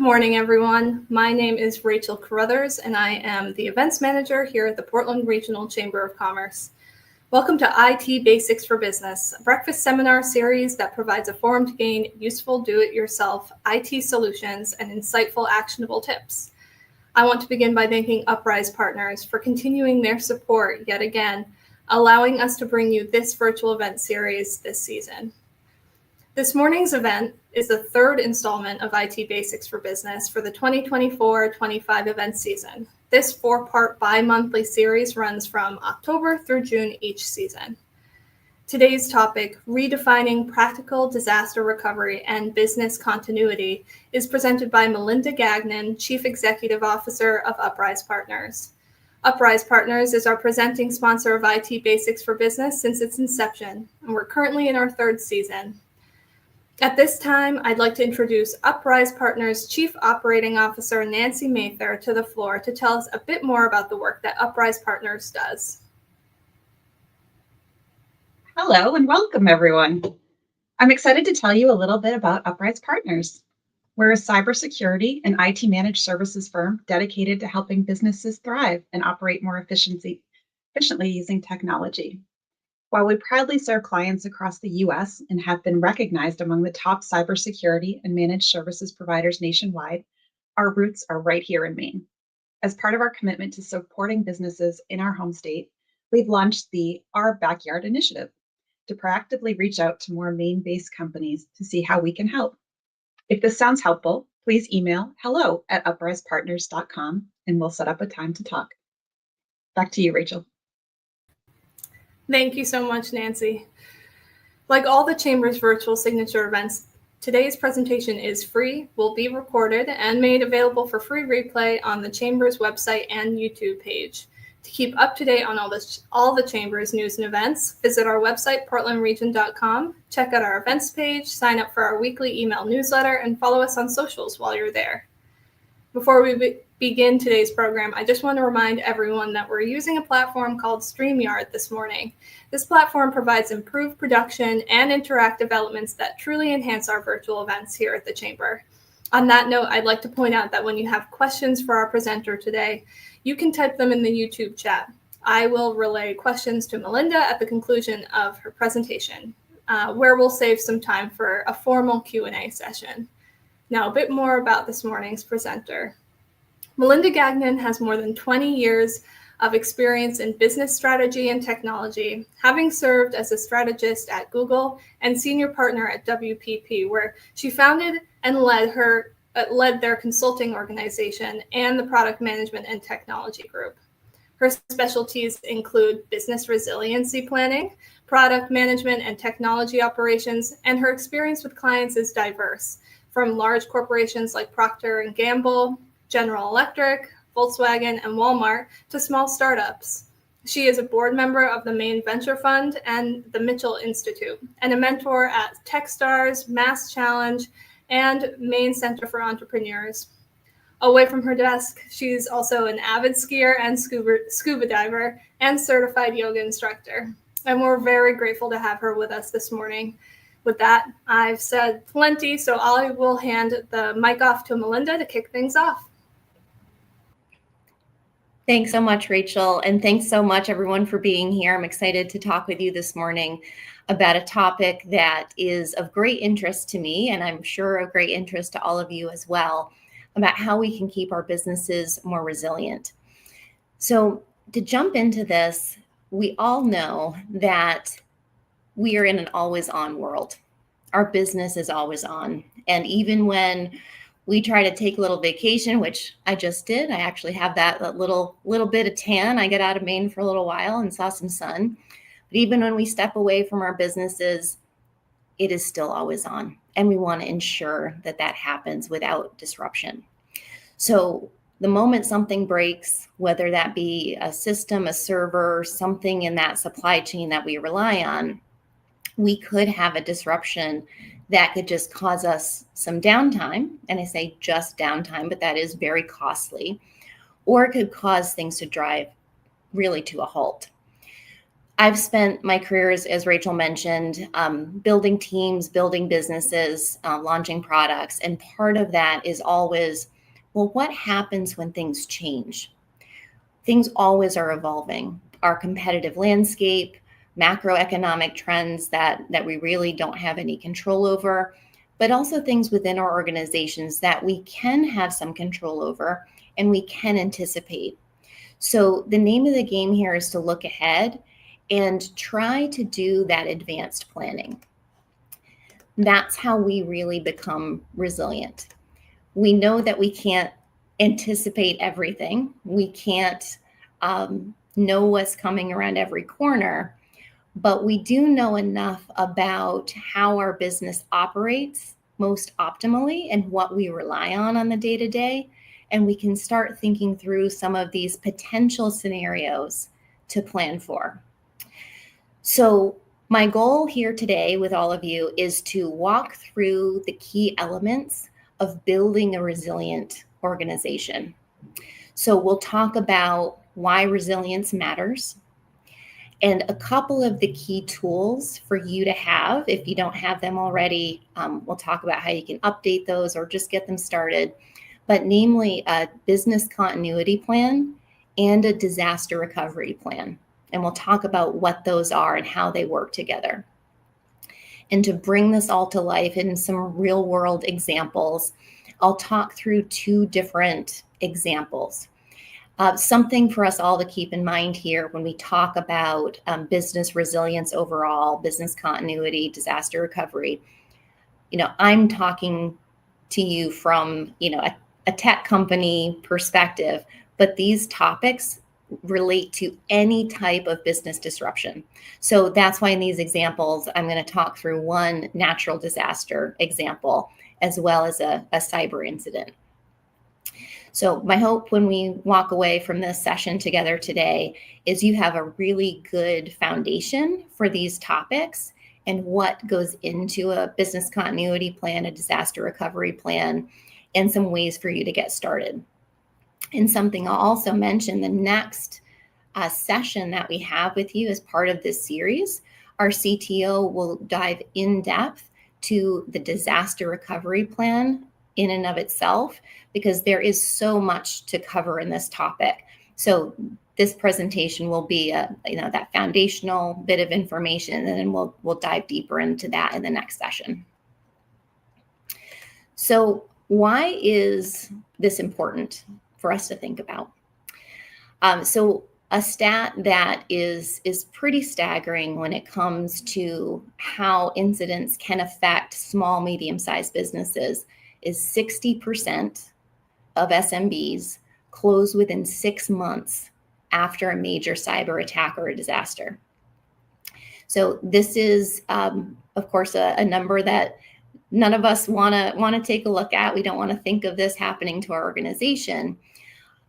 morning, everyone. My name is Rachel Carruthers, and I am the events manager here at the Portland Regional Chamber of Commerce. Welcome to IT Basics for Business, a breakfast seminar series that provides a forum to gain useful do-it-yourself IT solutions and insightful, actionable tips. I want to begin by thanking Uprise Partners for continuing their support yet again, allowing us to bring you this virtual event series this season. This morning's event is the third installment of IT Basics for Business for the 2024-25 event season. This four-part bi-monthly series runs from October through June each season. Today's topic, Redefining Practical Disaster Recovery and Business Continuity, is presented by Malinda Gagnon, Chief Executive Officer of Uprise Partners. Uprise Partners is our presenting sponsor of IT Basics for Business since its inception, and we're currently in our third season. At this time, I'd like to introduce Uprise Partners Chief Operating Officer Nancy Mather to the floor to tell us a bit more about the work that Uprise Partners does. Hello and welcome, everyone. I'm excited to tell you a little bit about Uprise Partners. We're a cybersecurity and IT managed services firm dedicated to helping businesses thrive and operate more efficiently using technology. While we proudly serve clients across the U.S. and have been recognized among the top cybersecurity and managed services providers nationwide, our roots are right here in Maine. As part of our commitment to supporting businesses in our home state, we've launched the Our Backyard Initiative to proactively reach out to more Maine-based companies to see how we can help. If this sounds helpful, please email hello@uprisepartners.com and we'll set up a time to talk. Back to you, Rachel. Thank you so much, Nancy. Like all the Chamber's virtual signature events, today's presentation is free, will be recorded, and made available for free replay on the Chamber's website and YouTube page. To keep up to date on all the Chamber's news and events, visit our website, portlandregion.com, check out our events page, sign up for our weekly email newsletter, and follow us on socials while you're there. Before we begin today's program, I just want to remind everyone that we're using a platform called StreamYard this morning. This platform provides improved production and interactive elements that truly enhance our virtual events here at the Chamber. On that note, I'd like to point out that when you have questions for our presenter today, you can type them in the YouTube chat. I will relay questions to Malinda at the conclusion of her presentation, where we'll save some time for a formal Q&A session. Now, a bit more about this morning's presenter. Malinda Gagnon has more than 20 years of experience in business strategy and technology, having served as a strategist at Google and senior partner at WPP, where she founded and led their consulting organization and the product management and technology group. Her specialties include business resiliency planning, product management and technology operations, and her experience with clients is diverse, from large corporations like Procter & Gamble, General Electric, Volkswagen, and Walmart to small startups. She is a board member of the Maine Venture Fund and the Mitchell Institute, and a mentor at Techstars, Mass Challenge, and Maine Center for Entrepreneurs. Away from her desk, she's also an avid skier and scuba diver and certified yoga instructor. And we're very grateful to have her with us this morning. With that, I've said plenty, so I will hand the mic off to Malinda to kick things off. Thanks so much, Rachel, and thanks so much, everyone, for being here. I'm excited to talk with you this morning about a topic that is of great interest to me, and I'm sure of great interest to all of you as well, about how we can keep our businesses more resilient. So to jump into this, we all know that we are in an always-on world. Our business is always on. And even when we try to take a little vacation, which I just did, I actually have that little bit of tan. I got out of Maine for a little while and saw some sun. But even when we step away from our businesses, it is still always on. And we want to ensure that that happens without disruption. So the moment something breaks, whether that be a system, a server, something in that supply chain that we rely on, we could have a disruption that could just cause us some downtime. And I say just downtime, but that is very costly. Or it could cause things to drive really to a halt. I've spent my career, as Rachel mentioned, building teams, building businesses, launching products. And part of that is always, well, what happens when things change? Things always are evolving. Our competitive landscape, macroeconomic trends that we really don't have any control over, but also things within our organizations that we can have some control over and we can anticipate. So the name of the game here is to look ahead and try to do that advanced planning. That's how we really become resilient. We know that we can't anticipate everything. We can't know what's coming around every corner, but we do know enough about how our business operates most optimally and what we rely on the day-to-day. And we can start thinking through some of these potential scenarios to plan for. So my goal here today with all of you is to walk through the key elements of building a resilient organization. So we'll talk about why resilience matters and a couple of the key tools for you to have. If you don't have them already, we'll talk about how you can update those or just get them started. But namely, a business continuity plan and a disaster recovery plan. And we'll talk about what those are and how they work together. And to bring this all to life in some real world examples, I'll talk through two different examples. Something for us all to keep in mind here when we talk about business resilience overall, business continuity, disaster recovery. I'm talking to you from, a tech company perspective, but these topics relate to any type of business disruption. So that's why in these examples, I'm going to talk through one natural disaster example, as well as a cyber incident. So my hope when we walk away from this session together today is you have a really good foundation for these topics and what goes into a business continuity plan, a disaster recovery plan, and some ways for you to get started. And something I'll also mention, the next session that we have with you as part of this series, our CTO will dive in depth to the disaster recovery plan in and of itself, because there is so much to cover in this topic. So this presentation will be that foundational bit of information, and then we'll dive deeper into that in the next session. So why is this important for us to think about? So a stat that is pretty staggering when it comes to how incidents can affect small, medium-sized businesses is 60% of SMBs close within 6 months after a major cyber attack or a disaster. So this is, of course, a number that none of us want to take a look at. We don't want to think of this happening to our organization.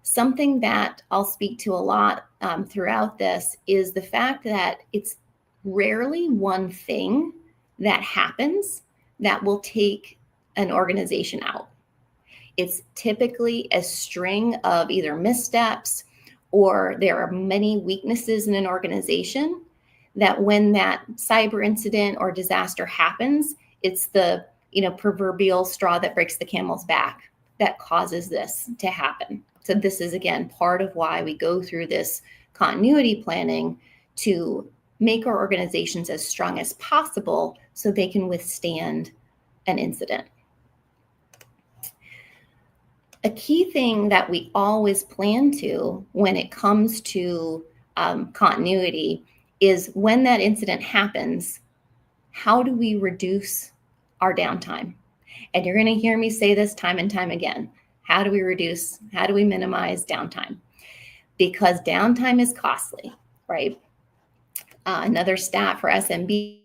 Something that I'll speak to a lot throughout this is the fact that it's rarely one thing that happens that will take an organization out. It's typically a string of either missteps or there are many weaknesses in an organization that when that cyber incident or disaster happens, it's the proverbial straw that breaks the camel's back that causes this to happen. So this is, again, part of why we go through this continuity planning to make our organizations as strong as possible so they can withstand an incident. A key thing that we always plan to when it comes to continuity is when that incident happens, how do we reduce our downtime? And you're going to hear me say this time and time again. How do we minimize downtime? Because downtime is costly, right? Another stat for SMB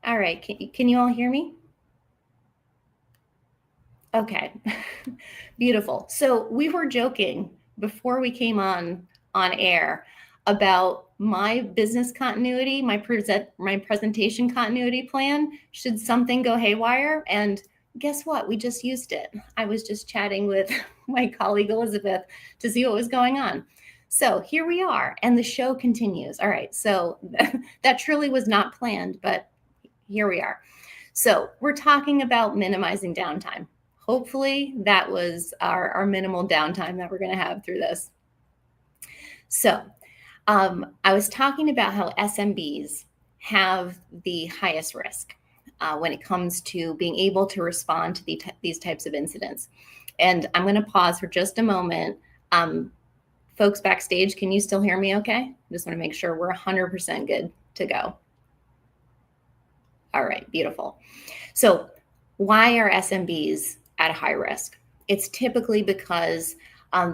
All right, can you all hear me? Okay, beautiful. So we were joking before we came on air about my business continuity, my presentation continuity plan. Should something go haywire? And guess what? We just used it. I was just chatting with my colleague Elizabeth to see what was going on. So here we are, and the show continues. All right, so that truly was not planned, but here we are. So we're talking about minimizing downtime. Hopefully that was our minimal downtime that we're going to have through this. So I was talking about how SMBs have the highest risk when it comes to being able to respond to these types of incidents. And I'm going to pause for just a moment. Folks backstage, can you still hear me okay? Just want to make sure we're 100% good to go. All right, beautiful. So why are SMBs at a high risk? It's typically because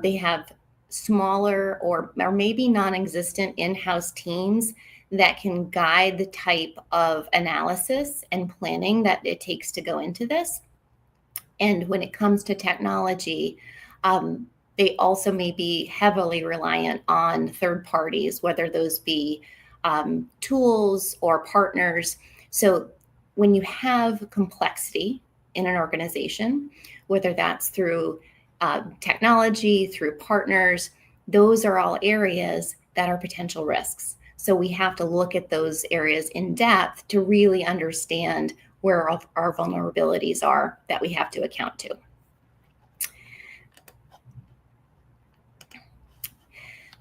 they have smaller or maybe non-existent in-house teams that can guide the type of analysis and planning that it takes to go into this. And when it comes to technology, they also may be heavily reliant on third parties, whether those be tools or partners. So when you have complexity in an organization, whether that's through technology, through partners, those are all areas that are potential risks. So we have to look at those areas in depth to really understand where our vulnerabilities are that we have to account to.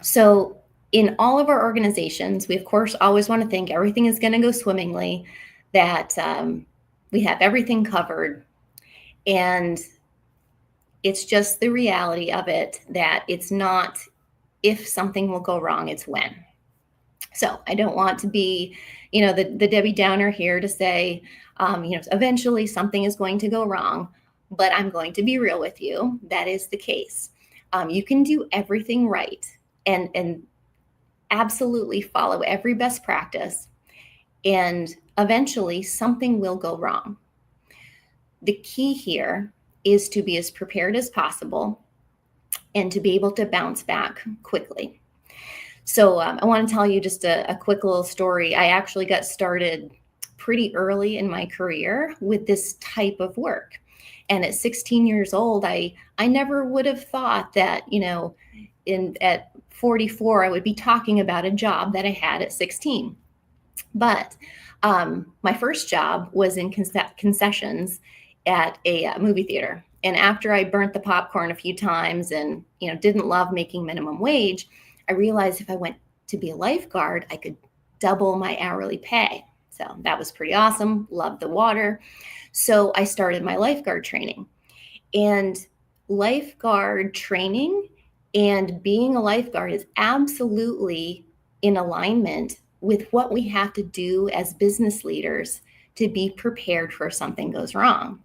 So in all of our organizations, we of course always want to think everything is going to go swimmingly, that we have everything covered. And it's just the reality of it that it's not if something will go wrong, it's when. So I don't want to be, the Debbie Downer here to say, eventually something is going to go wrong, but I'm going to be real with you. That is the case. You can do everything right and absolutely follow every best practice, and eventually something will go wrong. The key here is to be as prepared as possible and to be able to bounce back quickly. So I want to tell you just a quick little story. I actually got started pretty early in my career with this type of work. And at 16 years old, I never would have thought that, at 44, I would be talking about a job that I had at 16. But my first job was in concessions at a movie theater. And after I burnt the popcorn a few times and, didn't love making minimum wage, I realized if I went to be a lifeguard, I could double my hourly pay. So that was pretty awesome. Loved the water. So I started my lifeguard training. And lifeguard training and being a lifeguard is absolutely in alignment with what we have to do as business leaders to be prepared for if something goes wrong.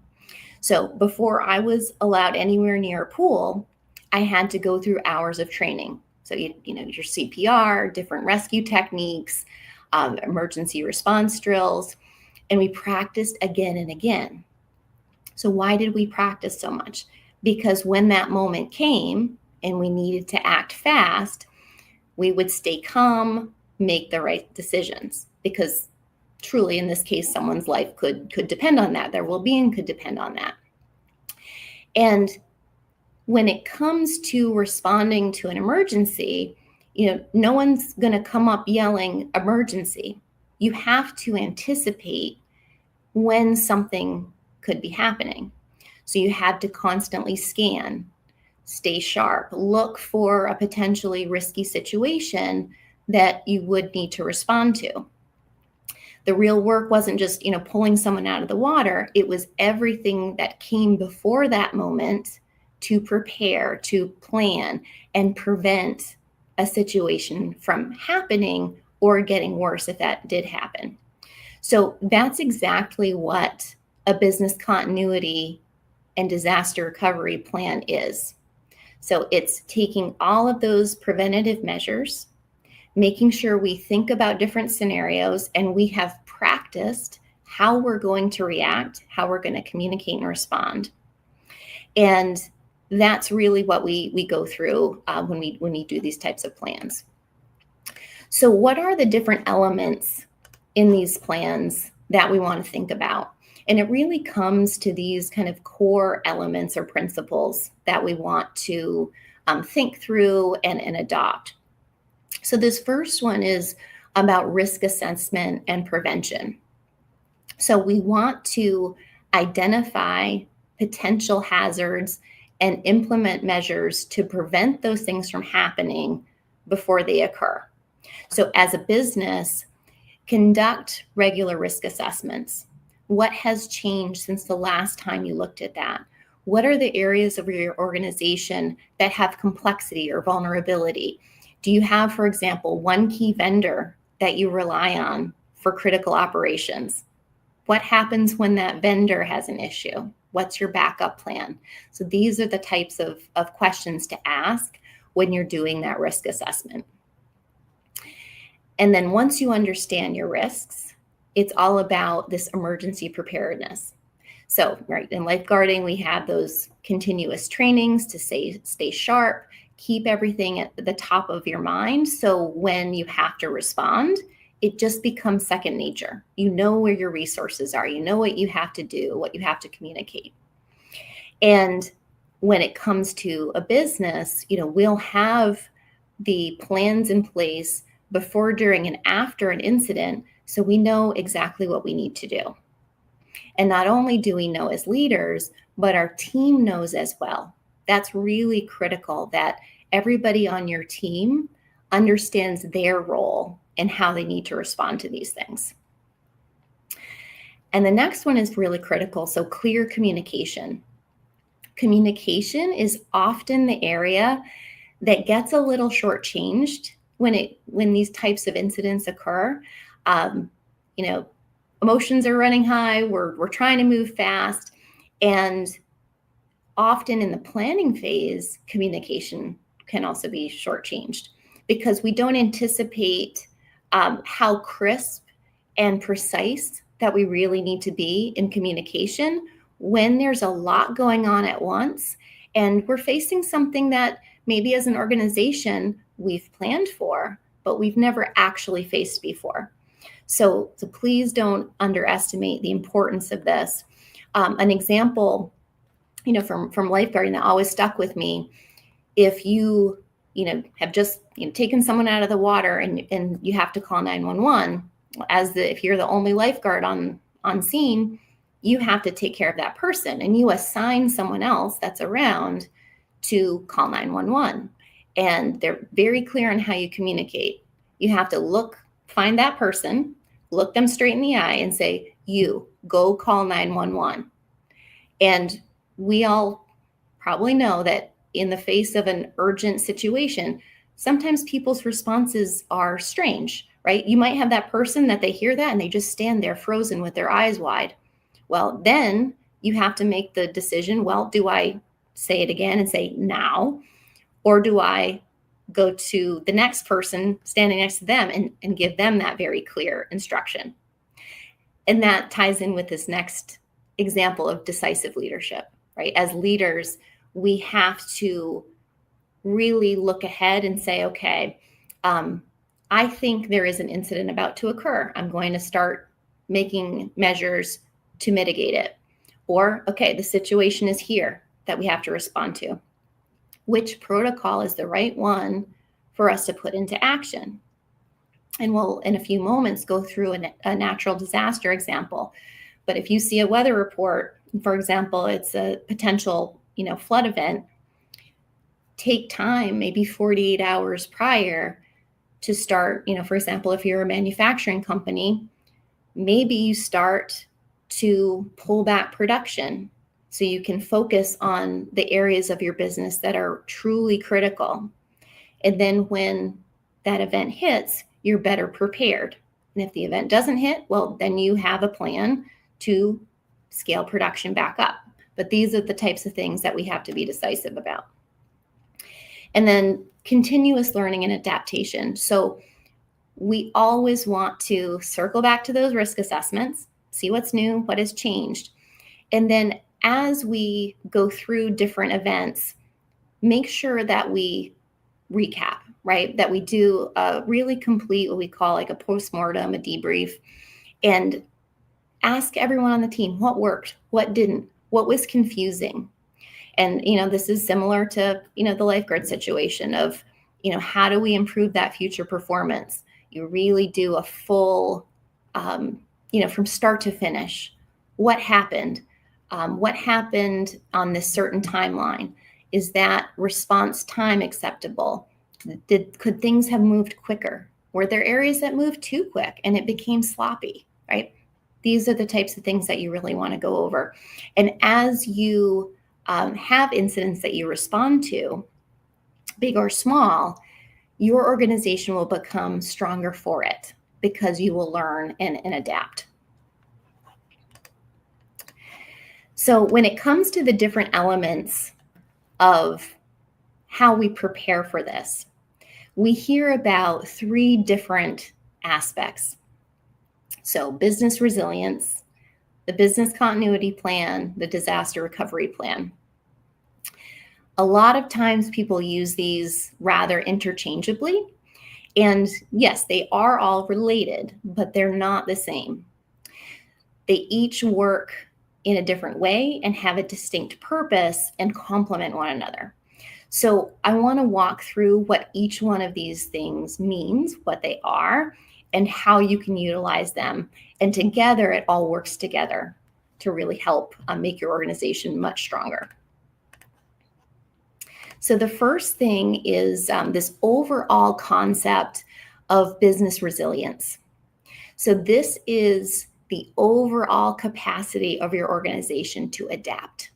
So before I was allowed anywhere near a pool, I had to go through hours of training. So, your CPR, different rescue techniques, emergency response drills, and we practiced again and again. So why did we practice so much? Because when that moment came and we needed to act fast, we would stay calm, make the right decisions, because truly in this case, someone's life could depend on that. Their well-being could depend on that. And when it comes to responding to an emergency, no one's going to come up yelling emergency. You have to anticipate when something could be happening. So you have to constantly scan, stay sharp, look for a potentially risky situation that you would need to respond to. The real work wasn't just, pulling someone out of the water. It was everything that came before that moment to prepare, to plan, and prevent a situation from happening or getting worse if that did happen. So that's exactly what a business continuity and disaster recovery plan is. So it's taking all of those preventative measures, making sure we think about different scenarios, and we have practiced how we're going to react, how we're going to communicate and respond. And that's really what we go through when we do these types of plans. So what are the different elements in these plans that we want to think about? And it really comes to these kind of core elements or principles that we want to think through and adopt. So this first one is about risk assessment and prevention. So we want to identify potential hazards and implement measures to prevent those things from happening before they occur. So as a business, conduct regular risk assessments. What has changed since the last time you looked at that? What are the areas of your organization that have complexity or vulnerability? Do you have, for example, one key vendor that you rely on for critical operations? What happens when that vendor has an issue? What's your backup plan? So these are the types of questions to ask when you're doing that risk assessment. And then once you understand your risks, it's all about this emergency preparedness. So, right, in lifeguarding, we have those continuous trainings to stay sharp, keep everything at the top of your mind. So when you have to respond, it just becomes second nature. You know where your resources are. You know what you have to do, what you have to communicate. And when it comes to a business, we'll have the plans in place before, during, and after an incident, so we know exactly what we need to do. And not only do we know as leaders, but our team knows as well. That's really critical, that everybody on your team understands their role and how they need to respond to these things. And the next one is really critical. So clear communication. Communication is often the area that gets a little shortchanged when these types of incidents occur. Emotions are running high. We're trying to move fast, and often in the planning phase, communication can also be shortchanged because we don't anticipate how crisp and precise that we really need to be in communication when there's a lot going on at once and we're facing something that maybe as an organization we've planned for, but we've never actually faced before. So please don't underestimate the importance of this. An example, from lifeguarding that always stuck with me: if you have just taken someone out of the water and you have to call 911, if you're the only lifeguard on scene, you have to take care of that person, and you assign someone else that's around to call 911. And they're very clear on how you communicate. You have to find that person, look them straight in the eye and say, you go call 911. And we all probably know that in the face of an urgent situation, sometimes people's responses are strange, right? You might have that person that they hear that and they just stand there frozen with their eyes wide. Well, then you have to make the decision, well, do I say it again and say now, or do I go to the next person standing next to them and give them that very clear instruction? And that ties in with this next example of decisive leadership, right? As leaders, we have to really look ahead and say, okay, I think there is an incident about to occur. I'm going to start making measures to mitigate it. Or, okay, the situation is here that we have to respond to. Which protocol is the right one for us to put into action? And we'll, in a few moments, go through a natural disaster example. But if you see a weather report, for example, it's a potential, flood event, take time, maybe 48 hours prior, to start, for example, if you're a manufacturing company, maybe you start to pull back production so you can focus on the areas of your business that are truly critical. And then when that event hits, you're better prepared. And if the event doesn't hit, well, then you have a plan to scale production back up. But these are the types of things that we have to be decisive about. And then continuous learning and adaptation. So we always want to circle back to those risk assessments. see what's new, what has changed. And then as we go through different events, make sure that we recap, right? That we do a really complete, what we call like a postmortem, a debrief, and ask everyone on the team what worked, what didn't, what was confusing. And, this is similar to, the lifeguard situation of, how do we improve that future performance? You really do a full, from start to finish. What happened? What happened on this certain timeline? Is that response time acceptable? Could things have moved quicker? Were there areas that moved too quick and it became sloppy, right? These are the types of things that you really want to go over. And as you have incidents that you respond to, big or small, your organization will become stronger for it because you will learn and adapt. So when it comes to the different elements of how we prepare for this, we hear about 3 different aspects. So business resilience, the business continuity plan, the disaster recovery plan. A lot of times people use these rather interchangeably. And yes, they are all related, but they're not the same. They each work in a different way and have a distinct purpose and complement one another. So I want to walk through what each one of these things means, what they are, and how you can utilize them. And together, it all works together to really help make your organization much stronger. So the first thing is this overall concept of business resilience. So this is the overall capacity of your organization to adapt.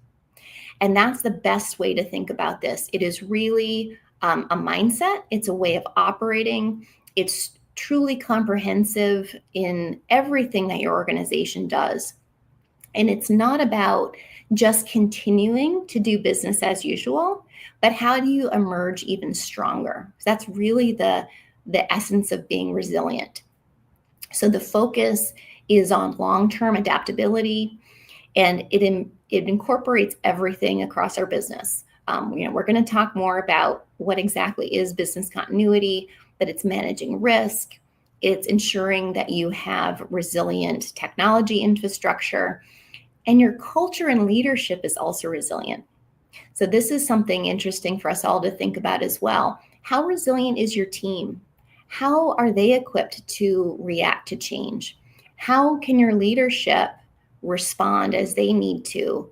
And that's the best way to think about this. It is really a mindset. It's a way of operating. It's truly comprehensive in everything that your organization does. And it's not about just continuing to do business as usual, but how do you emerge even stronger? That's really the essence of being resilient. So the focus is on long-term adaptability, and it incorporates everything across our business. We're going to talk more about what exactly is business continuity, but it's managing risk. It's ensuring that you have resilient technology infrastructure, and your culture and leadership is also resilient. So this is something interesting for us all to think about as well. How resilient is your team? How are they equipped to react to change? How can your leadership respond as they need to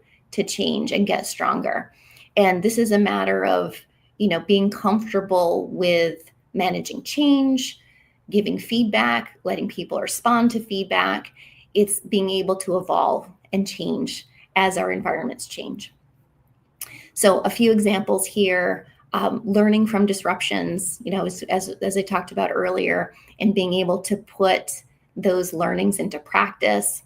change and get stronger? And this is a matter of, being comfortable with managing change, giving feedback, letting people respond to feedback. It's being able to evolve and change as our environments change. So a few examples here, learning from disruptions, as I talked about earlier, and being able to put those learnings into practice.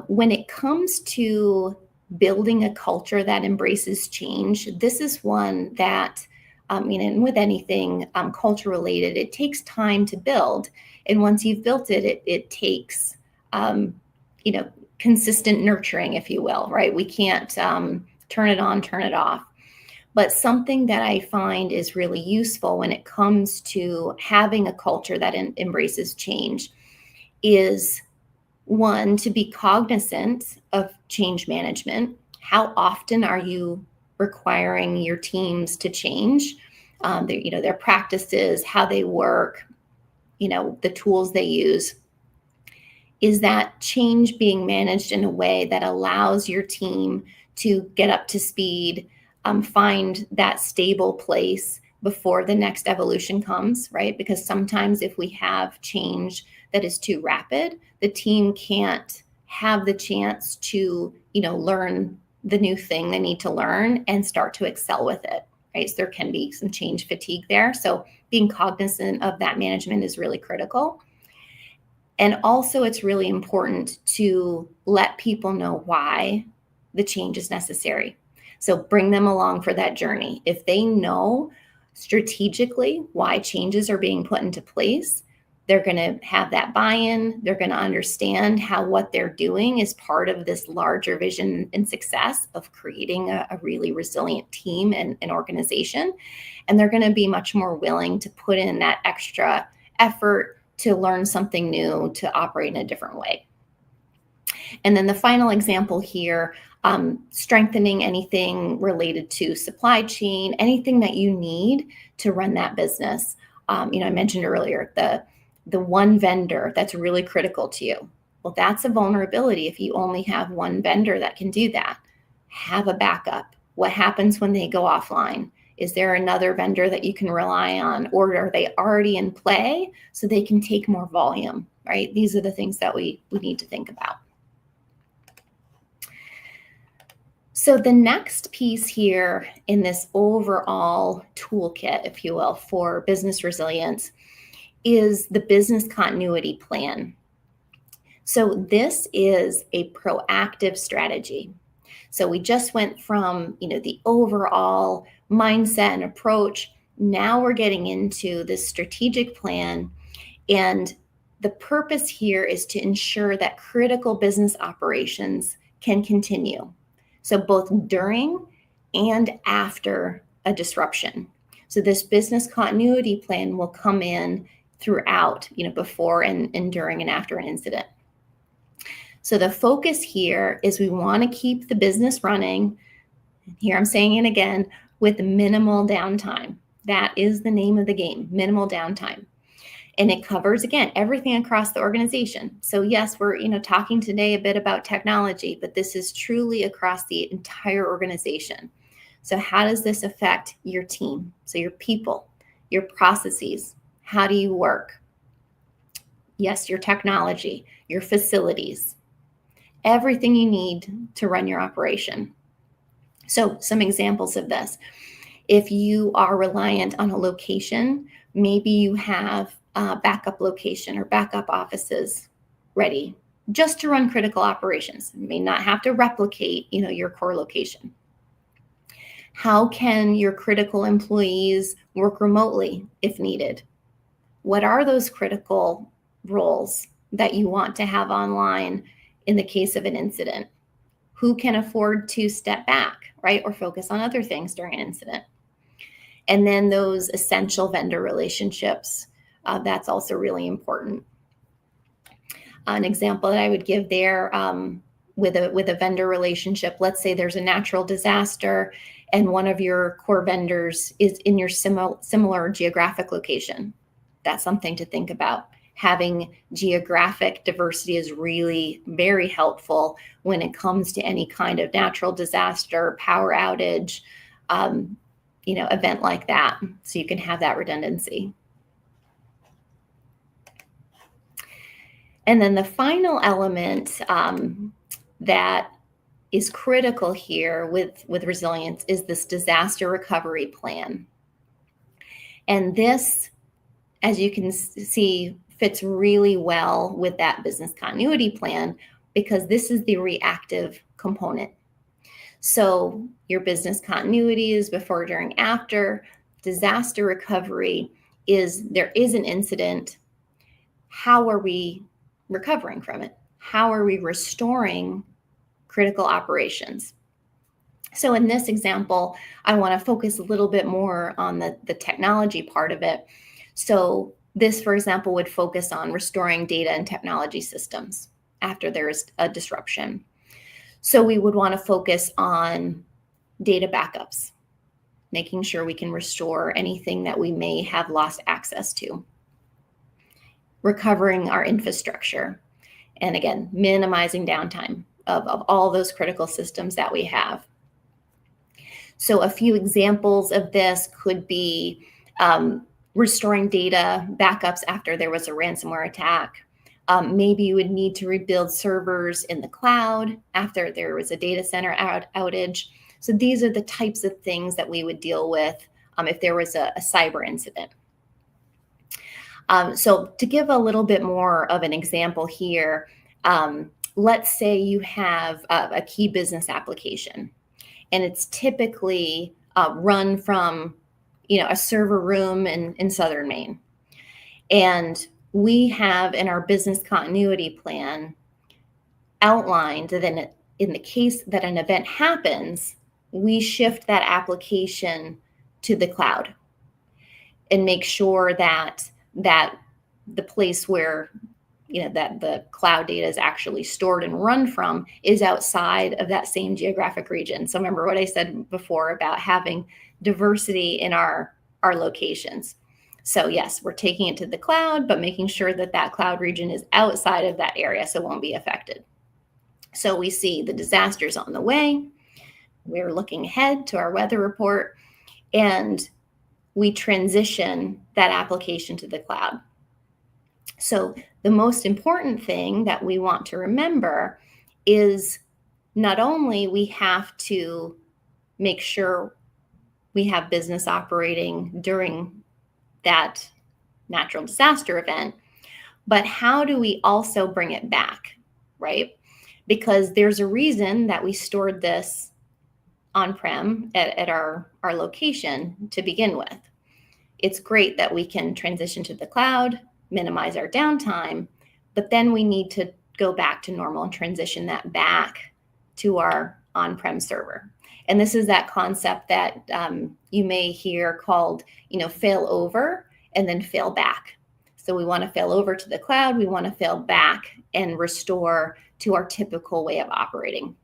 When it comes to building a culture that embraces change, this is one that, and with anything culture related, it takes time to build. And once you've built it, it takes, consistent nurturing, if you will, right? We can't turn it on, turn it off. But something that I find is really useful when it comes to having a culture that embraces change is, one, to be cognizant of change management. How often are you requiring your teams to change? Their practices, how they work, the tools they use. Is that change being managed in a way that allows your team to get up to speed, find that stable place before the next evolution comes, right? Because sometimes if we have change that is too rapid, the team can't have the chance to, learn the new thing they need to learn and start to excel with it, right? So there can be some change fatigue there. So being cognizant of that management is really critical. And also it's really important to let people know why the change is necessary. So bring them along for that journey. If they know strategically why changes are being put into place, They're going to have that buy-in. They're going to understand how what they're doing is part of this larger vision and success of creating a really resilient team and an organization. And they're going to be much more willing to put in that extra effort to learn something new, to operate in a different way. And then the final example here, strengthening anything related to supply chain, anything that you need to run that business. I mentioned earlier, the one vendor that's really critical to you. Well, that's a vulnerability if you only have one vendor that can do that. Have a backup. What happens when they go offline? Is there another vendor that you can rely on, or are they already in play so they can take more volume, right? These are the things that we need to think about. So the next piece here in this overall toolkit, if you will, for business resilience is the business continuity plan. So this is a proactive strategy. So we just went from, the overall mindset and approach. Now we're getting into this strategic plan. And the purpose here is to ensure that critical business operations can continue. So both during and after a disruption. So this business continuity plan will come in throughout, before and during and after an incident. So the focus here is we want to keep the business running. Here I'm saying it again, with minimal downtime. That is the name of the game, minimal downtime. And it covers, again, everything across the organization. So yes, we're, talking today a bit about technology, but this is truly across the entire organization. So how does this affect your team? So your people, your processes, how do you work? Yes, your technology, your facilities, everything you need to run your operation. So some examples of this. If you are reliant on a location, maybe you have a backup location or backup offices ready just to run critical operations. You may not have to replicate, your core location. How can your critical employees work remotely if needed? What are those critical roles that you want to have online in the case of an incident? Who can afford to step back, right? Or focus on other things during an incident? And then those essential vendor relationships, that's also really important. An example that I would give there with a vendor relationship, let's say there's a natural disaster and one of your core vendors is in your similar geographic location. That's something to think about. Having geographic diversity is really very helpful when it comes to any kind of natural disaster, power outage, event like that. So you can have that redundancy. And then the final element that is critical here with resilience is this disaster recovery plan. And this, as you can see, fits really well with that business continuity plan because this is the reactive component. So your business continuity is before, during, after. Disaster recovery is there is an incident. How are we recovering from it? How are we restoring critical operations? So in this example, I want to focus a little bit more on the technology part of it. So this, for example, would focus on restoring data and technology systems after there's a disruption. So we would want to focus on data backups, making sure we can restore anything that we may have lost access to. Recovering our infrastructure. And again, minimizing downtime of all those critical systems that we have. So a few examples of this could be restoring data backups after there was a ransomware attack. Maybe you would need to rebuild servers in the cloud after there was a data center outage. So these are the types of things that we would deal with if there was a cyber incident. So to give a little bit more of an example here, let's say you have a key business application, and it's typically run from a server room in southern Maine. And we have in our business continuity plan outlined that in the case that an event happens, we shift that application to the cloud and make sure that the place where that the cloud data is actually stored and run from is outside of that same geographic region. So remember what I said before about having diversity in our locations. So yes, we're taking it to the cloud, but making sure that that cloud region is outside of that area so it won't be affected. So we see the disasters on the way. We're looking ahead to our weather report, and we transition that application to the cloud. So the most important thing that we want to remember is not only we have to make sure we have business operating during that natural disaster event, but how do we also bring it back, right? Because there's a reason that we stored this on-prem at our location to begin with. It's great that we can transition to the cloud, minimize our downtime, but then we need to go back to normal and transition that back to our on-prem server. And this is that concept that you may hear called, fail over and then fail back. So we want to fail over to the cloud. We want to fail back and restore to our typical way of operating.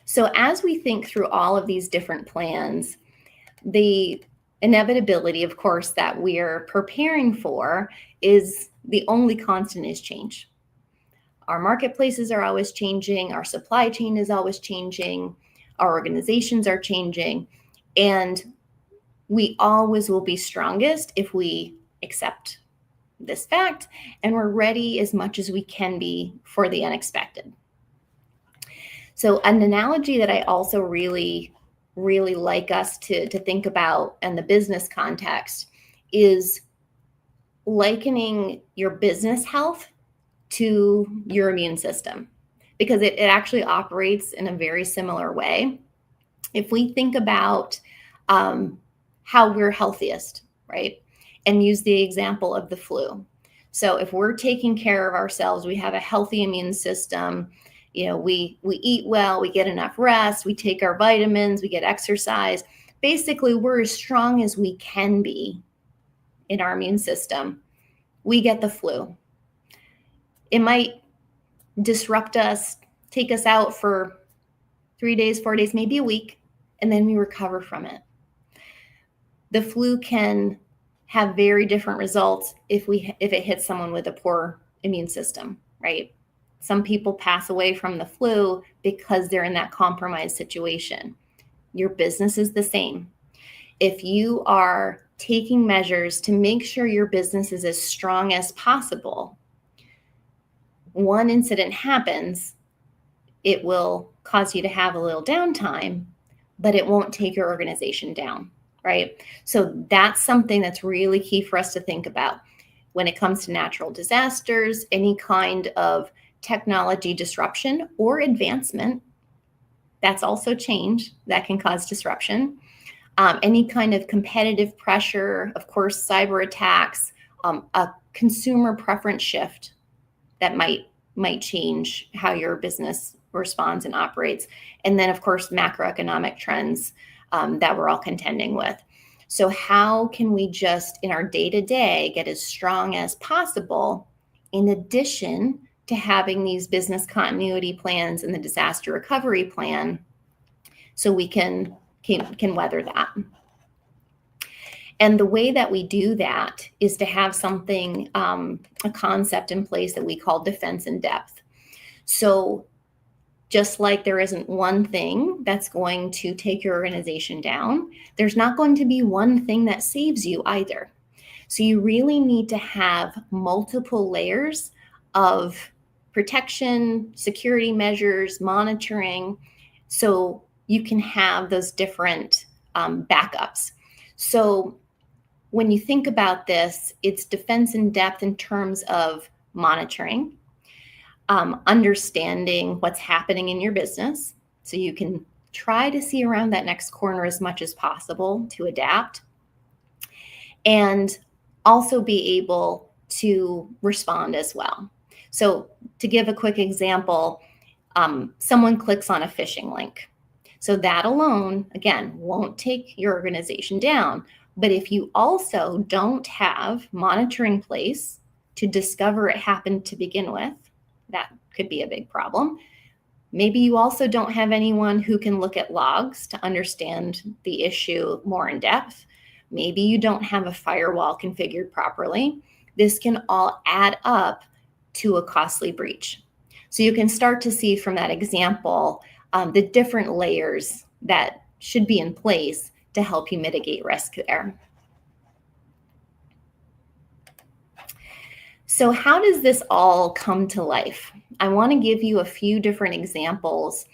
So as we think through all of these different plans, the inevitability, of course, that we're preparing for is the only constant is change. Our marketplaces are always changing. Our supply chain is always changing. Our organizations are changing. And we always will be strongest if we accept this fact and we're ready as much as we can be for the unexpected. So an analogy that I also really like us to think about in the business context is likening your business health to your immune system, because it actually operates in a very similar way. If we think about how we're healthiest, right? And use the example of the flu. So if we're taking care of ourselves, we have a healthy immune system, we eat well, we get enough rest, we take our vitamins, we get exercise. Basically, we're as strong as we can be in our immune system. We get the flu. It might disrupt us, take us out for 3 days, 4 days, maybe a week, and then we recover from it. The flu can have very different results if it hits someone with a poor immune system, right? Some people pass away from the flu because they're in that compromised situation. Your business is the same. If you are taking measures to make sure your business is as strong as possible, one incident happens, it will cause you to have a little downtime, but it won't take your organization down, right? So that's something that's really key for us to think about when it comes to natural disasters, any kind of technology disruption or advancement. That's also change that can cause disruption. Any kind of competitive pressure, of course, cyber attacks, a consumer preference shift that might change how your business responds and operates. And then, of course, macroeconomic trends that we're all contending with. So how can we just, in our day-to-day, get as strong as possible in addition to having these business continuity plans and the disaster recovery plan so we can weather that? And the way that we do that is to have something, a concept in place that we call defense in depth. So just like there isn't one thing that's going to take your organization down, there's not going to be one thing that saves you either. So you really need to have multiple layers of protection, security measures, monitoring, so you can have those different backups. So when you think about this, it's defense in depth in terms of monitoring, understanding what's happening in your business, so you can try to see around that next corner as much as possible to adapt. and also be able to respond as well. So to give a quick example, someone clicks on a phishing link. So that alone, again, won't take your organization down. But if you also don't have monitoring in place to discover it happened to begin with, that could be a big problem. Maybe you also don't have anyone who can look at logs to understand the issue more in depth. Maybe you don't have a firewall configured properly. This can all add up to a costly breach. So you can start to see from that example the different layers that should be in place to help you mitigate risk there. So how does this all come to life? I want to give you a few different examples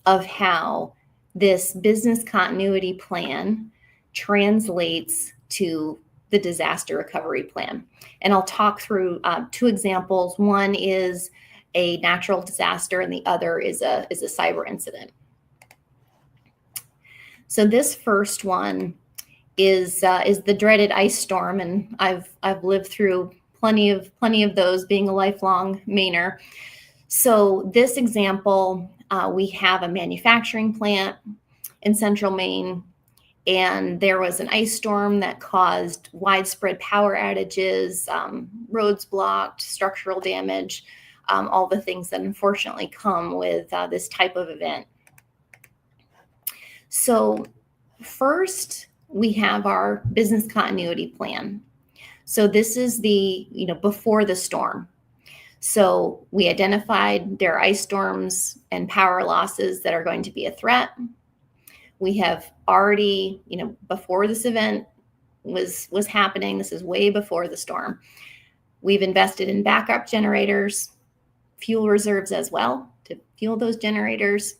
of how this business continuity plan translates to the disaster recovery plan. And I'll talk through two examples. One is a natural disaster and the other is a cyber incident. So this first one is the dreaded ice storm, and I've lived through plenty of those, being a lifelong Mainer. So this example, we have a manufacturing plant in central Maine, and there was an ice storm that caused widespread power outages, roads blocked, structural damage, all the things that unfortunately come with this type of event. So first, we have our business continuity plan. So this is the, before the storm. So we identified there are ice storms and power losses that are going to be a threat. We have already, before this event was happening, this is way before the storm, we've invested in backup generators, fuel reserves as well to fuel those generators.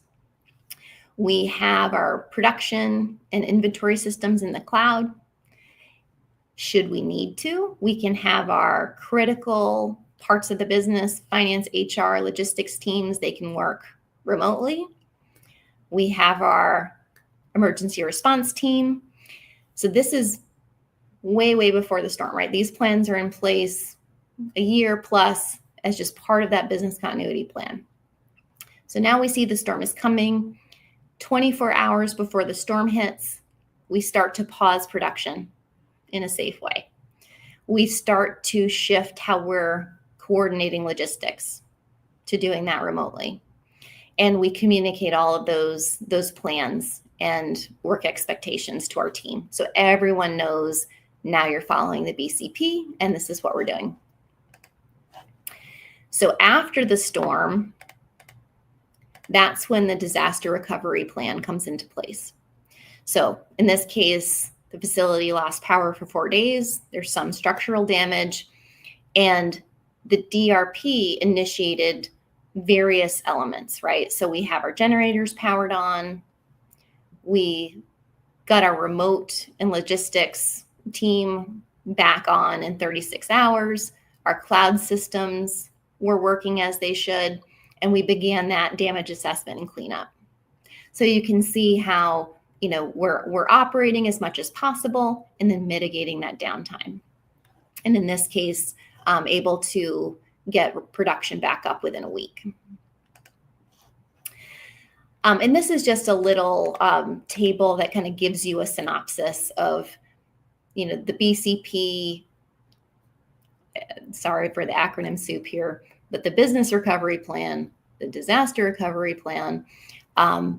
We have our production and inventory systems in the cloud. Should we need to, we can have our critical parts of the business, finance, HR, logistics teams, they can work remotely. We have our emergency response team. So this is way, way before the storm, right? These plans are in place a year plus as just part of that business continuity plan. So now we see the storm is coming. 24 hours before the storm hits, we start to pause production in a safe way. We start to shift how we're coordinating logistics to doing that remotely. And we communicate all of those plans and work expectations to our team. So everyone knows now you're following the BCP and this is what we're doing. So after the storm, that's when the disaster recovery plan comes into place. So in this case, the facility lost power for 4 days. There's some structural damage, and the DRP initiated various elements, right? So we have our generators powered on. We got our remote and logistics team back on in 36 hours. Our cloud systems were working as they should, and we began that damage assessment and cleanup. So you can see how we're operating as much as possible and then mitigating that downtime. And in this case, able to get production back up within a week. And this is just a little table that kind of gives you a synopsis of, the BCP, sorry for the acronym soup here, but the business recovery plan, the disaster recovery plan,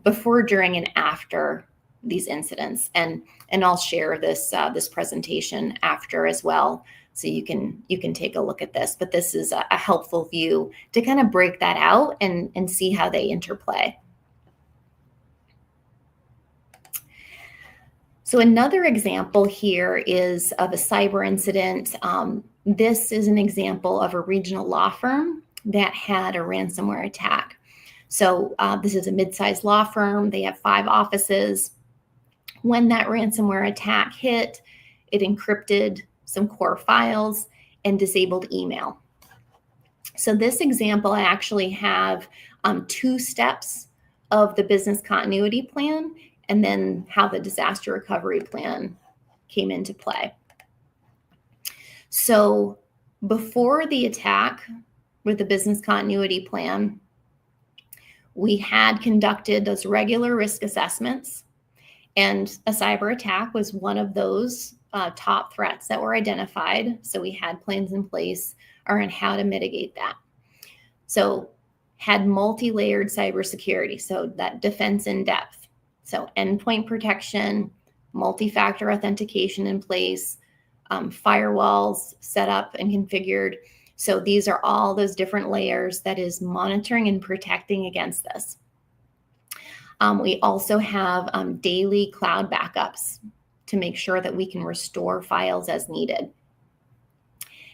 before, during, and after these incidents. And I'll share this presentation after as well, so you can take a look at this. But this is a helpful view to kind of break that out and see how they interplay. So another example here is of a cyber incident. This is an example of a regional law firm that had a ransomware attack. So this is a mid-sized law firm. They have 5 offices. When that ransomware attack hit, it encrypted some core files and disabled email. So this example, I actually have 2 steps of the business continuity plan and then how the disaster recovery plan came into play. So before the attack with the business continuity plan, we had conducted those regular risk assessments, and a cyber attack was one of those top threats that were identified. So we had plans in place around how to mitigate that. So had multi-layered cybersecurity, so that defense in depth. So endpoint protection, multi-factor authentication in place, firewalls set up and configured. So these are all those different layers that is monitoring and protecting against this. We also have daily cloud backups to make sure that we can restore files as needed.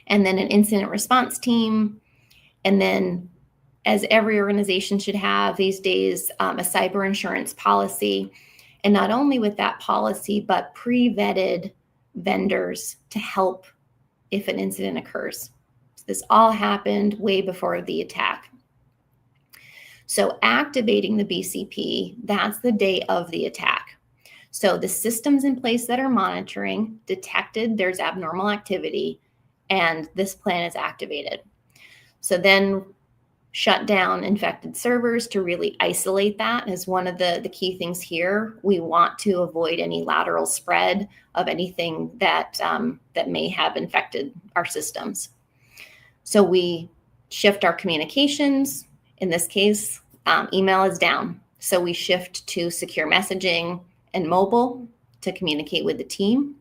And then an incident response team. And then, as every organization should have these days, a cyber insurance policy. And not only with that policy, but pre-vetted vendors to help if an incident occurs. So this all happened way before the attack. So activating the BCP, that's the day of the attack. So the systems in place that are monitoring detected there's abnormal activity, and this plan is activated. So then shut down infected servers to really isolate that is one of the key things here. We want to avoid any lateral spread of anything that may have infected our systems. So we shift our communications. In this case, email is down. So we shift to secure messaging and mobile to communicate with the team.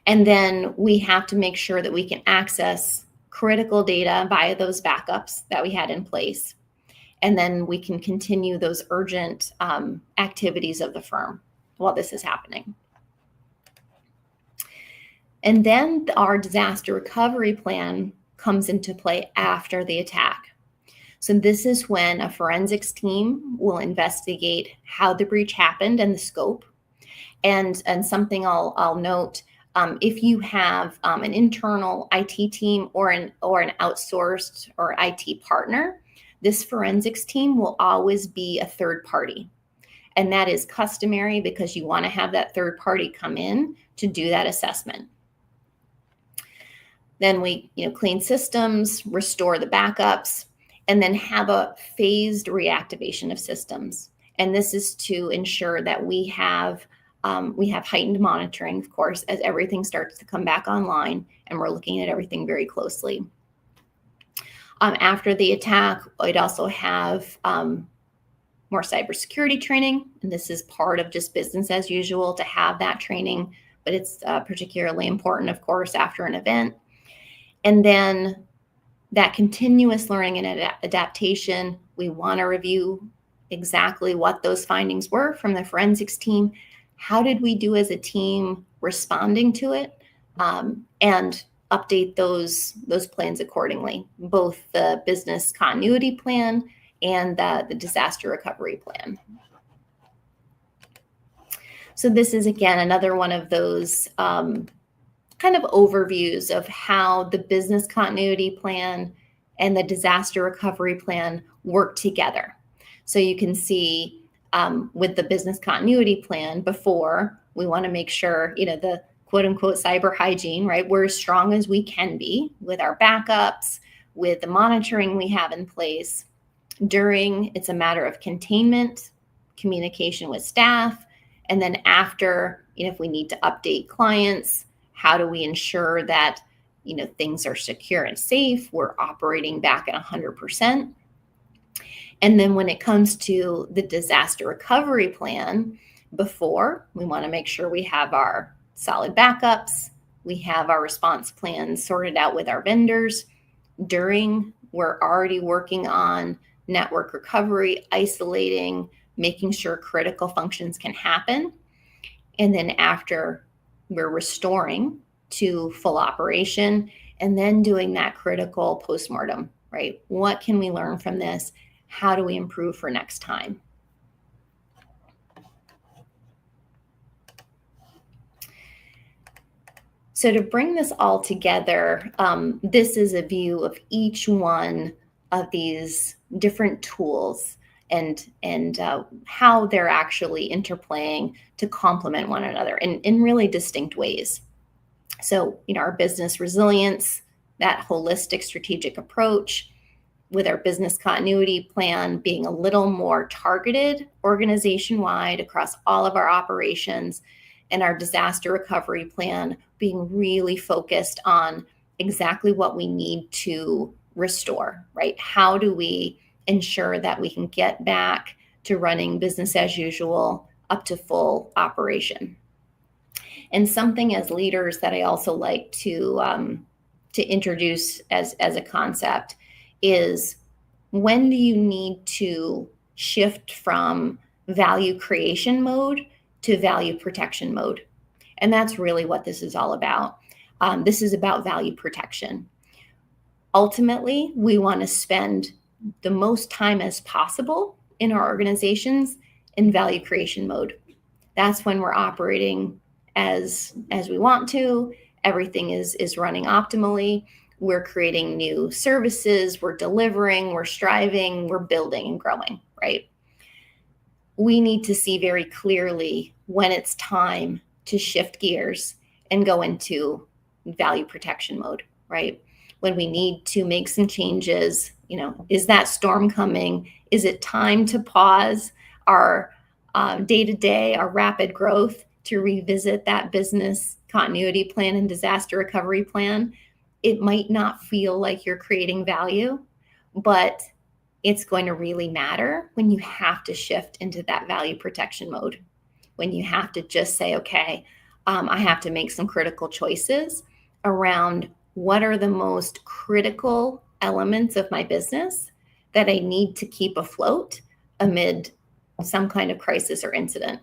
And then we have to make sure that we can access critical data via those backups that we had in place. And then we can continue those urgent activities of the firm while this is happening. And then our disaster recovery plan comes into play after the attack. So this is when a forensics team will investigate how the breach happened and the scope. And something I'll note, if you have an internal IT team or an outsourced or IT partner, this forensics team will always be a third party. And that is customary because you want to have that third party come in to do that assessment. Then we clean systems, restore the backups, and then have a phased reactivation of systems. And this is to ensure that we have heightened monitoring, of course, as everything starts to come back online, and we're looking at everything very closely. After the attack, I'd also have more cybersecurity training, and this is part of just business as usual to have that training, but it's particularly important, of course, after an event. And then that continuous learning and adaptation, we want to review exactly what those findings were from the forensics team. How did we do as a team responding to it, and update those plans accordingly, both the business continuity plan and the disaster recovery plan. So this is, again, another one of those kind of overviews of how the business continuity plan and the disaster recovery plan work together. So you can see with the business continuity plan before, we want to make sure, the quote unquote cyber hygiene, right? We're as strong as we can be with our backups, with the monitoring we have in place. During, it's a matter of containment, communication with staff, and then after, if we need to update clients, how do we ensure that, things are secure and safe? We're operating back at 100%. And then when it comes to the disaster recovery plan, before, we want to make sure we have our solid backups, we have our response plans sorted out with our vendors. During, we're already working on network recovery, isolating, making sure critical functions can happen. And then after, we're restoring to full operation, and then doing that critical postmortem, right? What can we learn from this? How do we improve for next time? So to bring this all together, this is a view of each one of these different tools and how they're actually interplaying to complement one another in really distinct ways. So, our business resilience, that holistic strategic approach, with our business continuity plan being a little more targeted organization-wide across all of our operations, and our disaster recovery plan being really focused on exactly what we need to restore, right? How do we ensure that we can get back to running business as usual up to full operation? And something as leaders that I also like to introduce as a concept is, when do you need to shift from value creation mode to value protection mode? And that's really what this is all about. This is about value protection. Ultimately, we want to spend the most time as possible in our organizations in value creation mode. That's when we're operating as we want to. Everything is running optimally. We're creating new services, we're delivering, we're striving, we're building and growing, right? We need to see very clearly when it's time to shift gears and go into value protection mode, right? When we need to make some changes, is that storm coming? Is it time to pause our day-to-day, our rapid growth, to revisit that business continuity plan and disaster recovery plan? It might not feel like you're creating value, but it's going to really matter when you have to shift into that value protection mode, when you have to just say, okay, I have to make some critical choices around what are the most critical elements of my business that I need to keep afloat amid some kind of crisis or incident.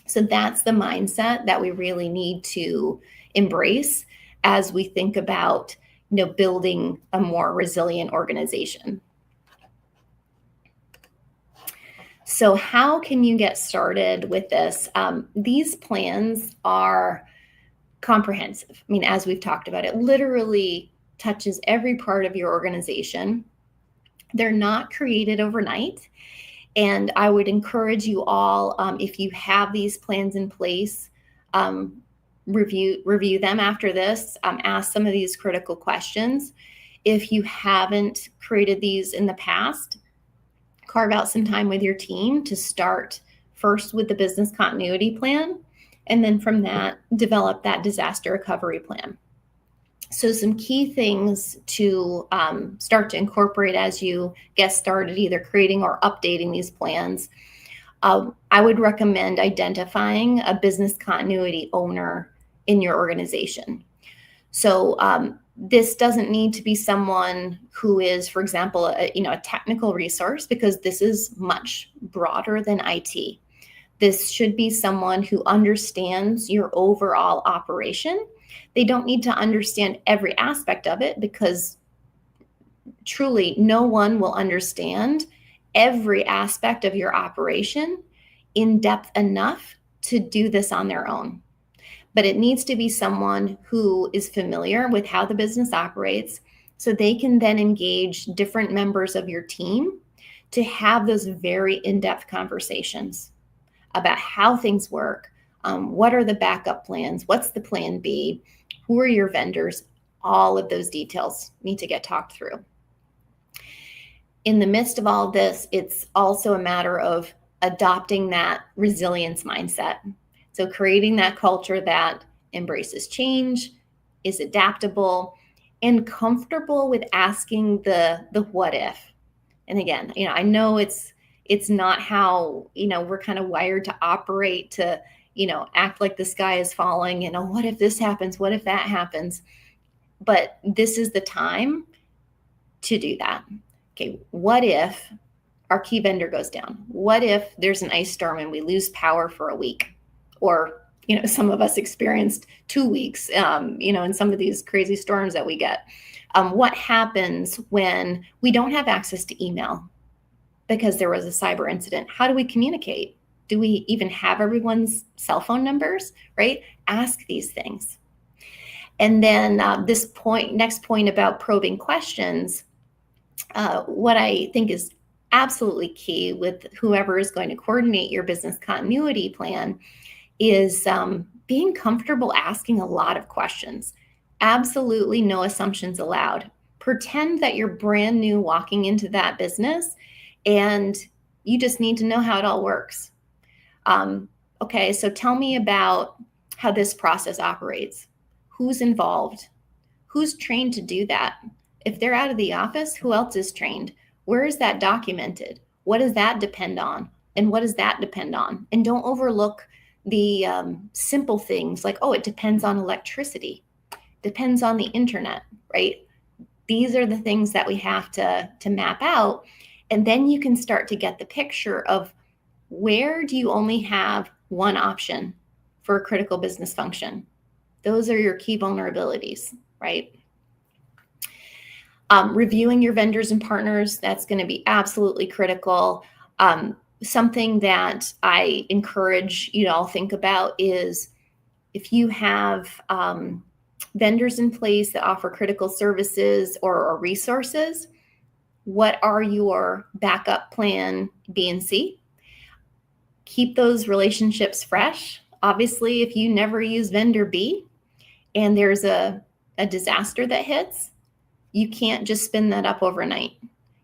So that's the mindset that we really need to embrace as we think about, building a more resilient organization. So how can you get started with this? These plans are comprehensive. As we've talked about, it literally touches every part of your organization. They're not created overnight. And I would encourage you all, if you have these plans in place, review them after this, ask some of these critical questions. If you haven't created these in the past, carve out some time with your team to start first with the business continuity plan, and then from that, develop that disaster recovery plan. So some key things to start to incorporate as you get started, either creating or updating these plans. I would recommend identifying a business continuity owner in your organization. So this doesn't need to be someone who is, for example, a technical resource, because this is much broader than IT. This should be someone who understands your overall operation. They don't need to understand every aspect of it, because truly no one will understand every aspect of your operation in depth enough to do this on their own. But it needs to be someone who is familiar with how the business operates, so they can then engage different members of your team to have those very in-depth conversations about how things work. What are the backup plans? What's the plan B? Who are your vendors? All of those details need to get talked through. In the midst of all this, it's also a matter of adopting that resilience mindset. So creating that culture that embraces change, is adaptable, and comfortable with asking the what if. And again, I know it's not how, we're kind of wired to operate, to, act like the sky is falling, what if this happens? What if that happens? But this is the time to do that. Okay, what if our key vendor goes down? What if there's an ice storm and we lose power for a week? Or, some of us experienced 2 weeks, in some of these crazy storms that we get. What happens when we don't have access to email because there was a cyber incident? How do we communicate? Do we even have everyone's cell phone numbers, right? Ask these things. And then next point about probing questions, what I think is absolutely key with whoever is going to coordinate your business continuity plan is being comfortable asking a lot of questions. Absolutely no assumptions allowed. Pretend that you're brand new walking into that business and you just need to know how it all works. Okay, so tell me about how this process operates. Who's involved? Who's trained to do that? If they're out of the office, who else is trained? Where is that documented? What does that depend on? And what does that depend on? And don't overlook the simple things like, oh, it depends on electricity, depends on the internet, right? These are the things that we have to map out. And then you can start to get the picture of where do you only have one option for a critical business function. Those are your key vulnerabilities, right? Reviewing your vendors and partners, that's going to be absolutely critical. Something that I encourage you to all think about is if you have vendors in place that offer critical services or resources, what are your backup plan B and C? Keep those relationships fresh. Obviously, if you never use vendor B and there's a disaster that hits, you can't just spin that up overnight.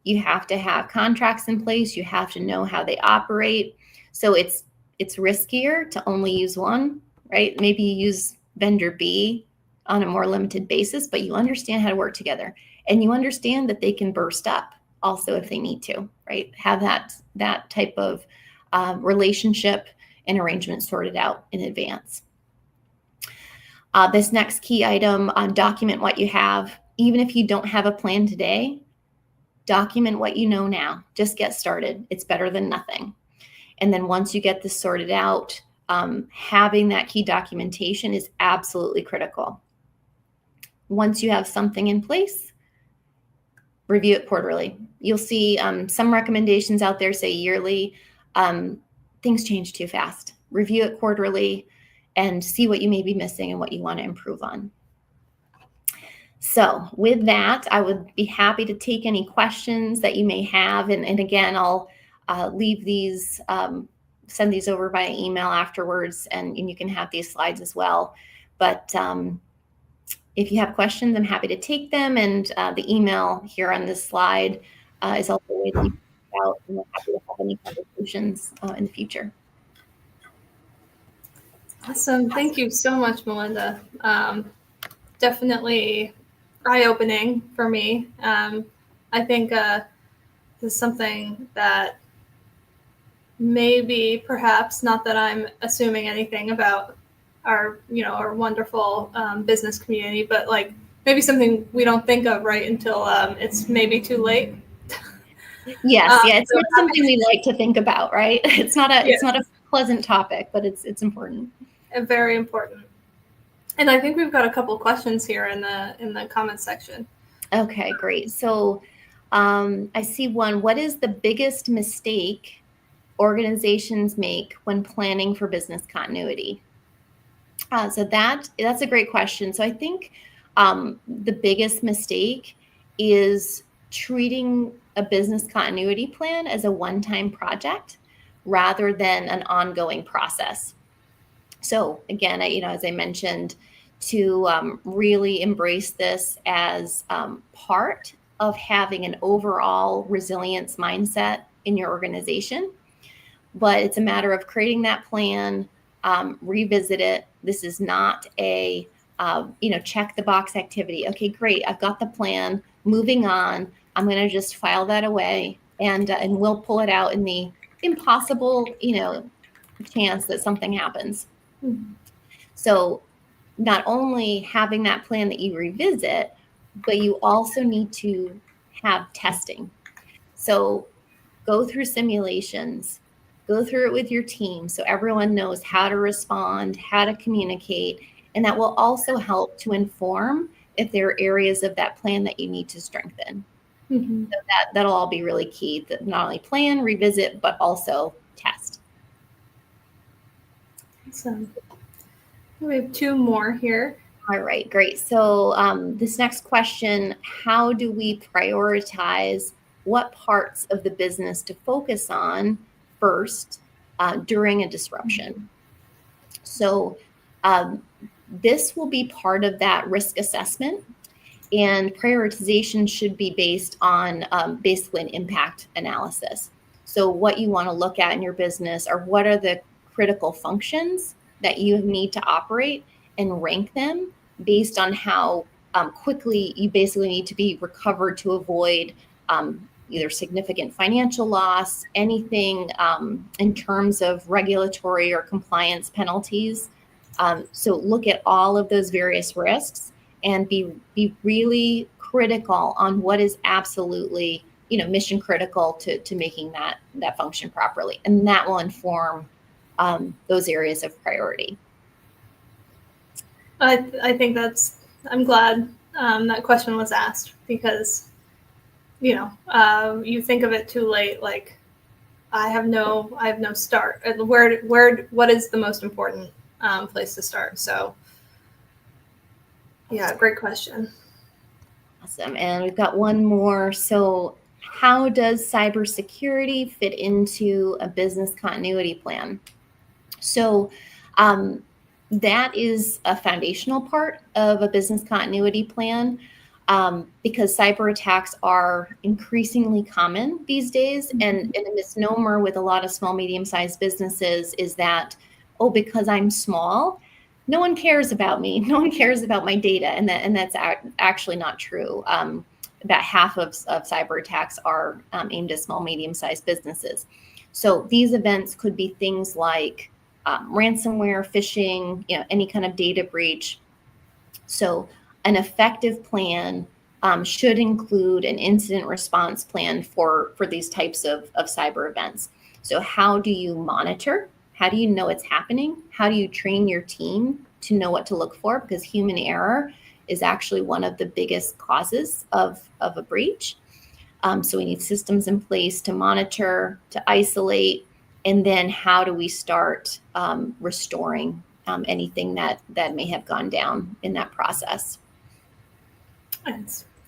You have to have contracts in place. You have to know how they operate. So it's riskier to only use one, right? Maybe you use vendor B on a more limited basis, but you understand how to work together. And you understand that they can burst up also if they need to, right? Have that type of relationship and arrangement sorted out in advance. This next key item, document what you have. Even if you don't have a plan today, document what you know now. Just get started. It's better than nothing. And then once you get this sorted out, having that key documentation is absolutely critical. Once you have something in place, review it quarterly. You'll see some recommendations out there say yearly. Things change too fast. Review it quarterly and see what you may be missing and what you want to improve on. So with that, I would be happy to take any questions that you may have. And again, I'll leave these, send these over via email afterwards, and you can have these slides as well. But if you have questions, I'm happy to take them. And the email here on this slide is also a way that you can reach out, and we're happy to have any conversations in the future. Awesome. Thank you so much, Malinda. Definitely eye-opening for me. I think this is something that maybe, perhaps, not that I'm assuming anything about our wonderful business community, but like maybe something we don't think of right until it's maybe too late. Yes, it's not something we like to think about, right? It's not a pleasant topic, but it's important. And very important. And I think we've got a couple questions here in the comments section. Okay, great. So I see one. What is the biggest mistake organizations make when planning for business continuity? So that's a great question. So I think the biggest mistake is treating a business continuity plan as a one-time project rather than an ongoing process. So again, as I mentioned, to really embrace this as part of having an overall resilience mindset in your organization. But it's a matter of creating that plan, revisit it. This is not a, check the box activity. Okay, great. I've got the plan. Moving on. I'm going to just file that away, and we'll pull it out in the impossible, chance that something happens. Mm-hmm. So not only having that plan that you revisit, but you also need to have testing. So go through simulations, go through it with your team so everyone knows how to respond, how to communicate, and that will also help to inform if there are areas of that plan that you need to strengthen. Mm-hmm. So that'll all be really key, that not only plan, revisit, but also test. Awesome. We have two more here. All right, great. So this next question, how do we prioritize what parts of the business to focus on first during a disruption? So This will be part of that risk assessment, and prioritization should be based on basically an impact analysis. So what you want to look at in your business are what are the critical functions that you need to operate, and rank them based on how quickly you basically need to be recovered to avoid either significant financial loss, anything in terms of regulatory or compliance penalties. So look at all of those various risks and be really critical on what is absolutely, mission critical to making that function properly. And that will inform those areas of priority. I think I'm glad that question was asked, because, you think of it too late, like I have no start. What is the most important place to start? So yeah, great question. Awesome. And we've got one more. So how does cybersecurity fit into a business continuity plan? So that is a foundational part of a business continuity plan, because cyber attacks are increasingly common these days. And a misnomer with a lot of small, medium-sized businesses is that, oh, because I'm small, no one cares about me. No one cares about my data. And that's actually not true. About half of cyber attacks are aimed at small, medium-sized businesses. So these events could be things like ransomware, phishing, any kind of data breach. So an effective plan should include an incident response plan for these types of cyber events. So how do you monitor? How do you know it's happening? How do you train your team to know what to look for? Because human error is actually one of the biggest causes of a breach. So we need systems in place to monitor, to isolate, and then how do we start restoring anything that may have gone down in that process?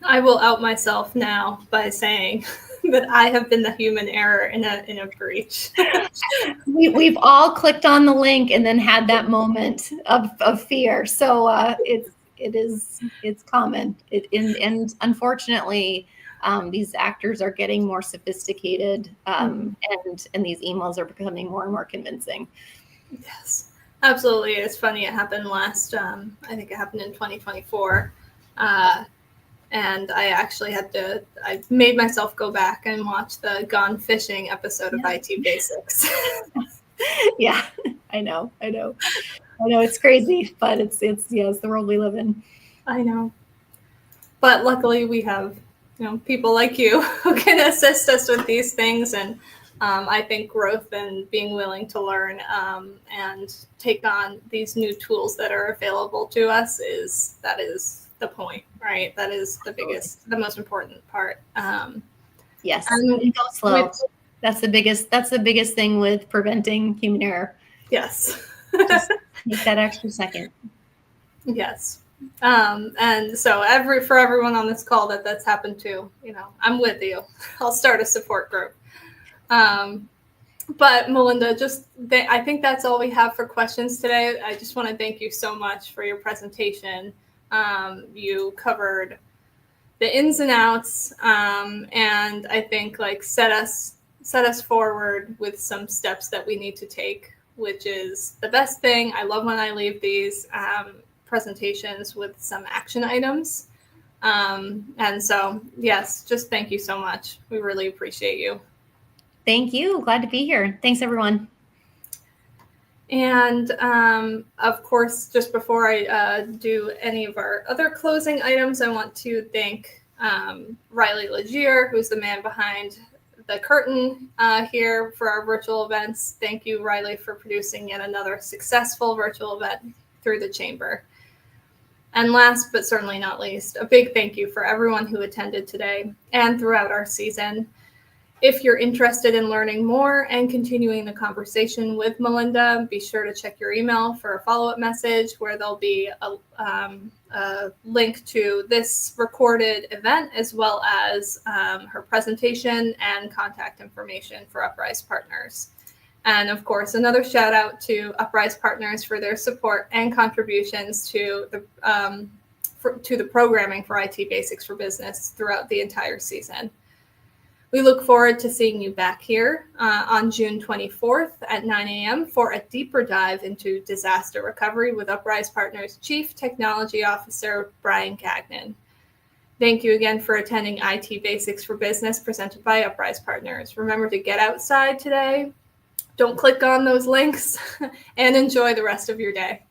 I will out myself now by saying that I have been the human error in a breach. We've all clicked on the link and then had that moment of fear. So it's common. And unfortunately, these actors are getting more sophisticated, and these emails are becoming more and more convincing. Yes, absolutely. It's funny. It happened I think it happened in 2024. And I actually I made myself go back and watch the Gone Fishing episode of IT Basics. Yeah, I know. It's crazy, but it's the world we live in. I know. But luckily we have, people like you who can assist us with these things. And I think growth and being willing to learn and take on these new tools that are available to us is the point, right? That is the most important part. Yes, and go slow. That's the biggest thing with preventing human error. Yes. Just take that extra second. Yes. And so for everyone on this call that's happened to, I'm with you. I'll start a support group. But Malinda, I think that's all we have for questions today. I just want to thank you so much for your presentation. You covered the ins and outs, and I think set us forward with some steps that we need to take, which is the best thing. I love when I leave these presentations with some action items. And so, yes, just thank you so much. We really appreciate you. Thank you. Glad to be here. Thanks, everyone. And of course, just before I do any of our other closing items, I want to thank Riley Legier, who's the man behind the curtain here for our virtual events. Thank you, Riley, for producing yet another successful virtual event through the Chamber. And last but certainly not least, a big thank you for everyone who attended today and throughout our season. If you're interested in learning more and continuing the conversation with Malinda, be sure to check your email for a follow-up message where there'll be a link to this recorded event, as well as her presentation and contact information for Uprise Partners. And of course, another shout out to Uprise Partners for their support and contributions to the programming for IT Basics for Business throughout the entire season. We look forward to seeing you back here on June 24th at 9 a.m. for a deeper dive into disaster recovery with Uprise Partners Chief Technology Officer Brian Gagnon. Thank you again for attending IT Basics for Business presented by Uprise Partners. Remember to get outside today, don't click on those links, and enjoy the rest of your day.